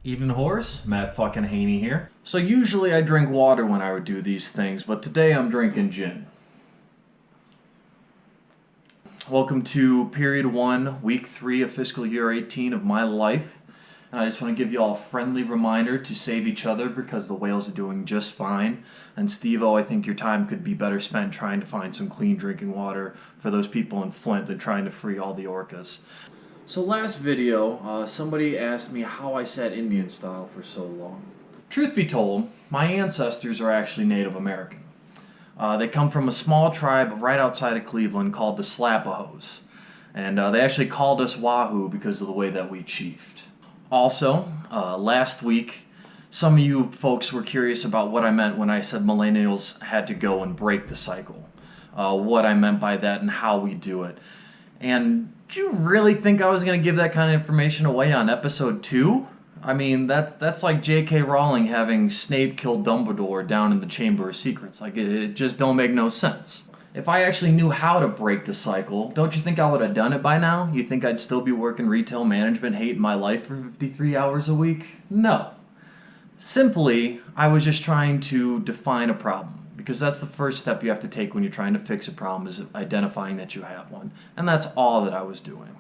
Eating horse, Matt fucking Haney here. So usually I drink water when I would do these things, but today I'm drinking gin. Welcome to period 1, week 3 of fiscal year 18 of my life. And I just want to give you all a friendly reminder to save each other because the whales are doing just fine. And Steve-O, I think your time could be better spent trying to find some clean drinking water for those people in Flint than trying to free all the orcas. So last video, somebody asked me how I sat Indian style for so long. Truth be told, my ancestors are actually Native American. They come from a small tribe right outside of Cleveland called the Slappahos. And they actually called us Wahoo because of the way that we chiefed. Also, last week, some of you folks were curious about what I meant when I said millennials had to go and break the cycle. What I meant by that and how we do it. And do you really think I was going to give that kind of information away on episode 2? I mean, that's like J.K. Rowling having Snape kill Dumbledore down in the Chamber of Secrets. Like, it just don't make no sense. If I actually knew how to break the cycle, don't you think I would have done it by now? You think I'd still be working retail management, hating my life for 53 hours a week? No. Simply, I was just trying to define a problem. Because that's the first step you have to take when you're trying to fix a problem, is identifying that you have one. And that's all that I was doing.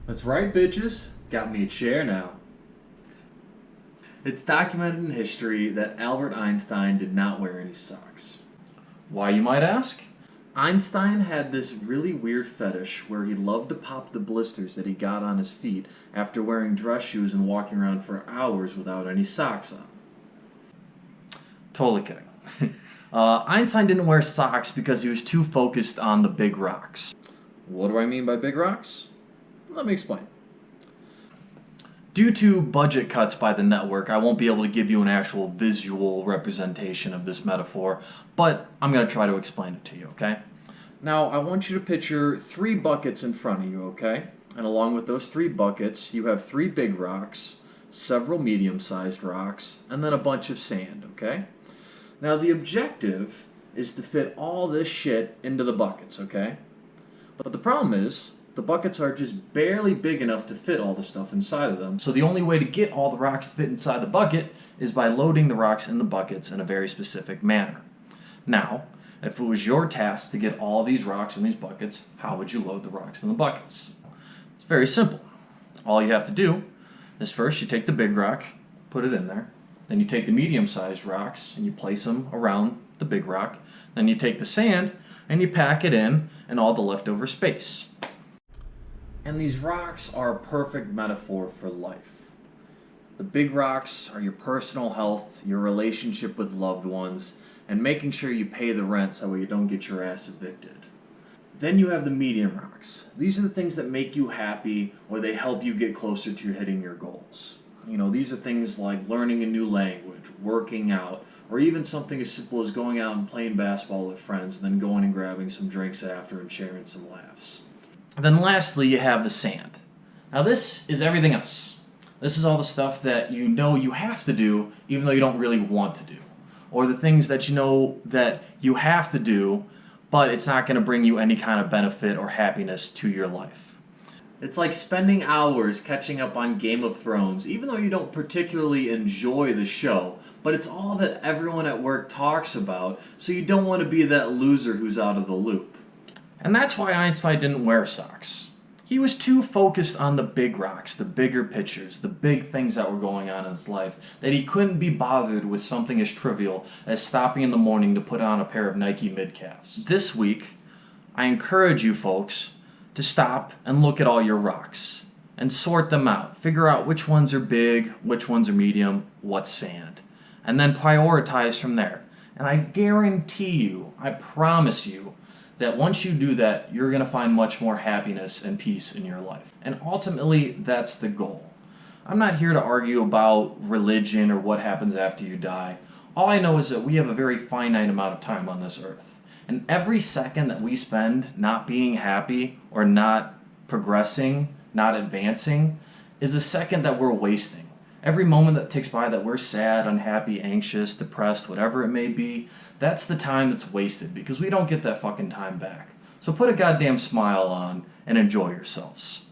That's right, bitches. Got me a chair now. It's documented in history that Albert Einstein did not wear any socks. Why, you might ask? Einstein had this really weird fetish where he loved to pop the blisters that he got on his feet after wearing dress shoes and walking around for hours without any socks on. Totally kidding. Einstein didn't wear socks because he was too focused on the big rocks. What do I mean by big rocks? Let me explain. Due to budget cuts by the network, I won't be able to give you an actual visual representation of this metaphor, but I'm going to try to explain it to you, okay? Now, I want you to picture 3 buckets in front of you, okay? And along with those 3 buckets, you have 3 big rocks, several medium-sized rocks, and then a bunch of sand, okay? Now, the objective is to fit all this shit into the buckets, okay? But the problem is, the buckets are just barely big enough to fit all the stuff inside of them. So the only way to get all the rocks to fit inside the bucket is by loading the rocks in the buckets in a very specific manner. Now, if it was your task to get all these rocks in these buckets, how would you load the rocks in the buckets? It's very simple. All you have to do is first you take the big rock, put it in there. Then you take the medium-sized rocks and you place them around the big rock. Then you take the sand and you pack it in all the leftover space. And these rocks are a perfect metaphor for life. The big rocks are your personal health, your relationship with loved ones, and making sure you pay the rent so you don't get your ass evicted. Then you have the medium rocks. These are the things that make you happy or they help you get closer to hitting your goals. You know, these are things like learning a new language, working out, or even something as simple as going out and playing basketball with friends and then going and grabbing some drinks after and sharing some laughs. And then lastly, you have the sand. Now this is everything else. This is all the stuff that you know you have to do even though you don't really want to do. Or the things that you know that you have to do, but it's not going to bring you any kind of benefit or happiness to your life. It's like spending hours catching up on Game of Thrones, even though you don't particularly enjoy the show, but it's all that everyone at work talks about, so you don't want to be that loser who's out of the loop. And that's why Einstein didn't wear socks. He was too focused on the big rocks, the bigger pictures, the big things that were going on in his life, that he couldn't be bothered with something as trivial as stopping in the morning to put on a pair of Nike mid-calves. This week, I encourage you folks to stop and look at all your rocks and sort them out. Figure out which ones are big, which ones are medium, what's sand. And then prioritize from there. And I guarantee you, I promise you, that once you do that, you're going to find much more happiness and peace in your life. And ultimately, that's the goal. I'm not here to argue about religion or what happens after you die. All I know is that we have a very finite amount of time on this earth. And every second that we spend not being happy or not progressing, not advancing, is a second that we're wasting. Every moment that ticks by that we're sad, unhappy, anxious, depressed, whatever it may be, that's the time that's wasted because we don't get that fucking time back. So put a goddamn smile on and enjoy yourselves.